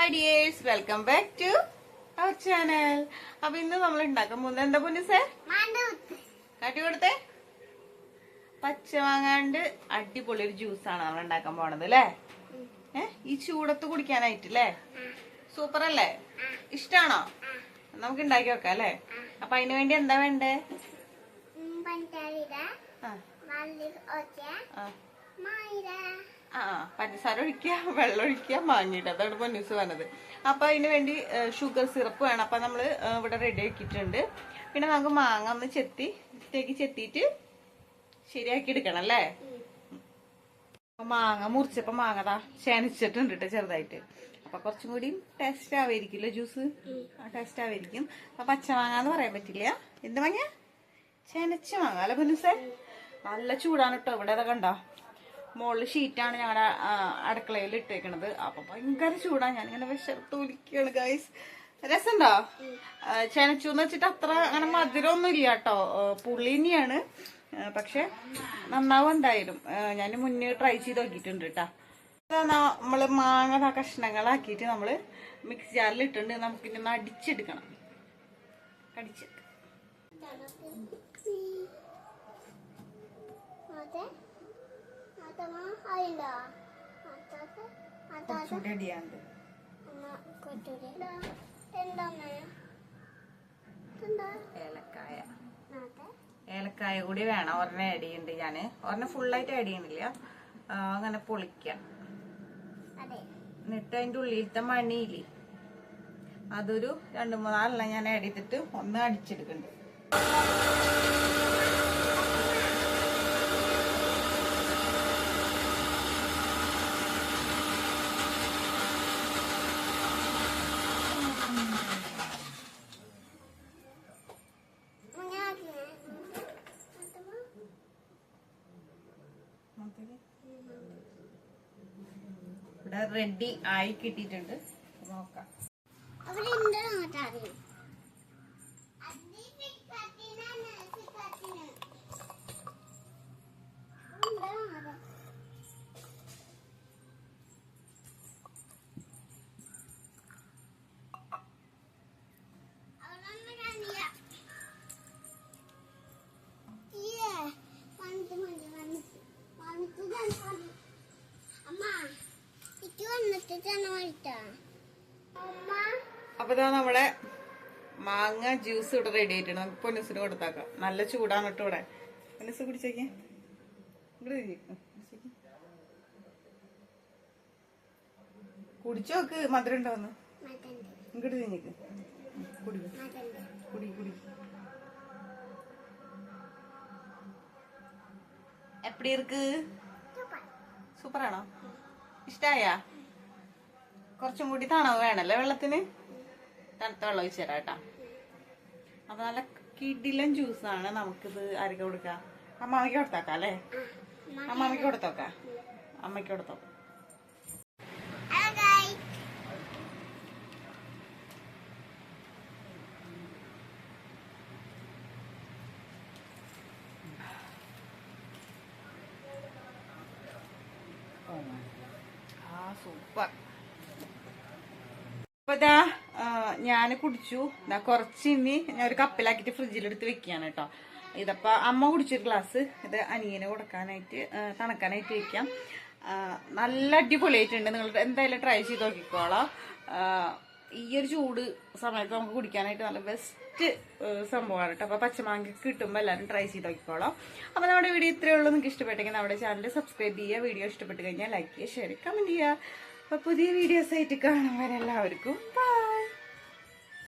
Hi dears, welcome back to our channel. അപ്പൊ ഇന്ന് നമ്മൾ ഉണ്ടാക്കാൻ പോകുന്നത് എന്താ പൊന്നിസേ? കാട്ടി കൊടുത്തേ. പച്ചമാങ്ങാണ്ട് അടിപൊളി ഒരു ജ്യൂസാണ് നമ്മൾ ഉണ്ടാക്കാൻ പോണത് അല്ലേ? ഈ ചൂടത്ത് കുടിക്കാനായിട്ട് അല്ലേ? സൂപ്പർ അല്ലേ? ഇഷ്ടാണോ? നമുക്ക് ഉണ്ടാക്കി വെക്കാം അല്ലേ? അപ്പൊ അതിനു വേണ്ടി എന്താ വേണ്ടേ? പഞ്ചസാര ഒഴിക്കുക, വെള്ളം ഒഴിക്കുക, മാങ്ങിയിട്ട്. അതാണ് പൊന്നൂസ് പറഞ്ഞത്. അപ്പൊ അതിന് വേണ്ടി ഷുഗർ സിറപ്പ് വേണം. അപ്പൊ നമ്മള് ഇവിടെ റെഡി ആക്കിയിട്ടുണ്ട്. പിന്നെ നമുക്ക് മാങ്ങ ഒന്ന് ചെത്തിയിട്ട് ശരിയാക്കി എടുക്കണം അല്ലേ? മാങ്ങ മുറിച്ചപ്പോ മാങ്ങതാ ക്ഷണിച്ചിട്ടുണ്ട് കേട്ടോ ചെറുതായിട്ട്. അപ്പൊ കുറച്ചും കൂടി ടേസ്റ്റ് ആവായിരിക്കില്ല ജ്യൂസ്, ടേസ്റ്റ് ആവായിരിക്കും. അപ്പൊ പച്ചമാങ്ങ എന്ന് പറയാൻ പറ്റില്ല. എന്ത് മാങ്ങ? ചെനച്ച മാങ്ങ അല്ലെ പൊന്നൂസേ? നല്ല ചൂടാണ് കേട്ടോ. ഇവിടെ അതൊക്കെ കണ്ടോ, മുകളിൽ ഷീറ്റാണ് ഞങ്ങളുടെ അടുക്കളയിൽ ഇട്ടേക്കണത്. അപ്പൊ ഭയങ്കര ചൂടാണ്. ഞാനിങ്ങനെ വിശർത്തൊലിക്കാണ് ഗൈസ്. രസമുണ്ടോ? ചെനച്ചു എന്ന് വെച്ചിട്ട് അത്ര അങ്ങനെ മധുരമൊന്നും ഇല്ല കേട്ടോ, പുളി തന്നെയാണ്. പക്ഷെ നന്നാവും എന്തായാലും. ഞാൻ മുന്നേ ട്രൈ ചെയ്ത് നോക്കിയിട്ടുണ്ട് കേട്ടോ. നമ്മള് മാങ്ങ കഷ്ണങ്ങളാക്കിയിട്ട് നമ്മള് മിക്സ് ജാറിൽ ഇട്ടുണ്ട്. നമുക്കിനി ഒന്ന് അടിച്ചെടുക്കണം. ഏലക്കായ കൂടി വേണം. ഒരെണ്ണം ആഡ് ചെയ്യുന്നുണ്ട് ഞാന്. ഒരെണ്ണം ഫുള്ളായിട്ട് ആഡ് ചെയ്യണില്ല. അങ്ങനെ പൊളിക്കാം. എന്നിട്ട് അതിന്റെ ഉള്ളിലത്തെ മണിയില്ലേ, അതൊരു 2-3 ഞാൻ ആഡ് ചെയ്തിട്ട് ഒന്ന് അടിച്ചെടുക്കുന്നുണ്ട്. ഇവിടെ റെഡി ആയി കിട്ടിയിട്ടുണ്ട്. നോക്കാം. അപ്പൊ ഇതാ നമ്മുടെ മാങ്ങ ജ്യൂസ് ഇവിടെ റെഡി ആയിട്ടുണ്ട്. നമുക്ക് പൊന്നൂസിന് കൊടുത്താക്കാം. നല്ല ചൂടാണ് കേട്ടോ ഇവിടെ. പൊന്നൂസ് കുടിച്ചേക്ക്. കുടിച്ചു നോക്ക്, മധുരം ഉണ്ടാവുന്നു. ഇങ്ങോട്ട് തിരിഞ്ഞേക്ക്. കുടി കുടി കുടി. എപ്പടി ഇருக்கு? സൂപ്പറാണോ? ഇഷ്ടായ? കുറച്ചും കൂടി തണവ് വേണല്ലേ വെള്ളത്തിന്? തണുത്ത വെള്ളം ഒഴിച്ചു തരാം കേട്ടാ. അപ്പൊ നല്ല കിടിലൻ ജ്യൂസാണ്. നമുക്കിത് ആരൊക്കെ കൊടുക്കാം? അമ്മാമ്മയ്ക്ക് കൊടുത്താക്കാം അല്ലേ? അമ്മാമ്മയ്ക്ക് കൊടുത്തോക്കാം. അമ്മയ്ക്ക് കൊടുത്തോ. സൂപ്പർ. അപ്പൊ ഇതാ ഞാൻ കുടിച്ചു. കുറച്ച് ഇനി ഞാൻ ഒരു കപ്പിലാക്കിട്ട് ഫ്രിഡ്ജിലെടുത്ത് വെക്കുകയാണ് കേട്ടോ. ഇതപ്പോ അമ്മ കുടിച്ചൊരു ഗ്ലാസ്, ഇത് അനിയനെ കൊടുക്കാനായിട്ട് തണുക്കാനായിട്ട് വെക്കാം. നല്ല അടിപൊളിയായിട്ടുണ്ട്. നിങ്ങൾ എന്തായാലും ട്രൈ ചെയ്ത് നോക്കിക്കോളാം. ഈ ഒരു ചൂട് സമയത്ത് നമുക്ക് കുടിക്കാനായിട്ട് നല്ല ബെസ്റ്റ് സംഭവമാണ് കേട്ടോ. അപ്പൊ പച്ചമാങ്ങ കിട്ടുമ്പോൾ എല്ലാവരും ട്രൈ ചെയ്ത് നോക്കിക്കോളാം. അപ്പൊ നമ്മുടെ വീഡിയോ ഇത്രയേ ഉള്ളൂ. നിങ്ങൾക്ക് ഇഷ്ടപ്പെട്ടെങ്കിൽ നമ്മുടെ ചാനൽ സബ്സ്ക്രൈബ് ചെയ്യുക. വീഡിയോ ഇഷ്ടപ്പെട്ട് കഴിഞ്ഞാൽ ലൈക്ക് ചെയ്യുക, ഷെയർ, കമന്റ് ചെയ്യുക. അപ്പൊ പുതിയ വീഡിയോസ് ആയിട്ട് കാണുമ്പോൾ എല്ലാവർക്കും ബൈ.